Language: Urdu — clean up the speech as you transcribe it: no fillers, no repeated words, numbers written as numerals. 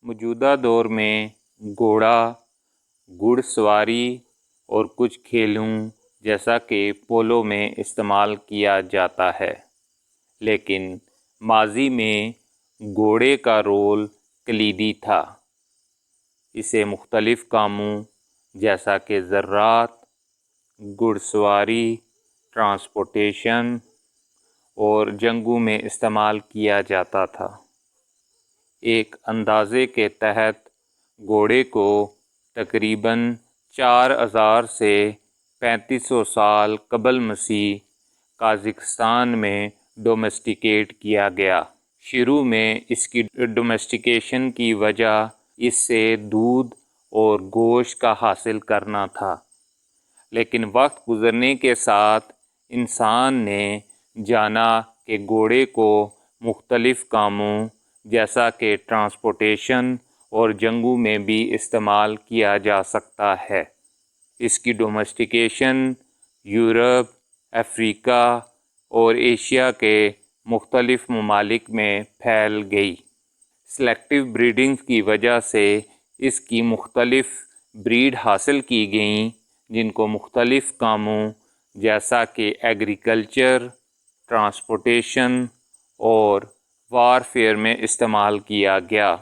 موجودہ دور میں گھوڑا، گھڑ سواری اور کچھ کھیلوں جیسا کہ پولو میں استعمال کیا جاتا ہے، لیکن ماضی میں گھوڑے کا رول کلیدی تھا۔ اسے مختلف کاموں جیسا کہ زراعت، گھڑ سواری، ٹرانسپورٹیشن اور جنگوں میں استعمال کیا جاتا تھا۔ ایک اندازے کے تحت گھوڑے کو تقریباً 4000 سے 3500 سال قبل مسیح قازقستان میں ڈومیسٹیکیٹ کیا گیا۔ شروع میں اس کی ڈومیسٹیکیشن کی وجہ اس سے دودھ اور گوشت کا حاصل کرنا تھا، لیکن وقت گزرنے کے ساتھ انسان نے جانا کہ گھوڑے کو مختلف کاموں جیسا کہ ٹرانسپورٹیشن اور جنگوں میں بھی استعمال کیا جا سکتا ہے۔ اس کی ڈومیسٹیکیشن یورپ، افریقہ اور ایشیا کے مختلف ممالک میں پھیل گئی۔ سلیکٹیو بریڈنگ کی وجہ سے اس کی مختلف بریڈ حاصل کی گئیں، جن کو مختلف کاموں جیسا کہ ایگریکلچر، ٹرانسپورٹیشن اور وارفیئر میں استعمال کیا گیا۔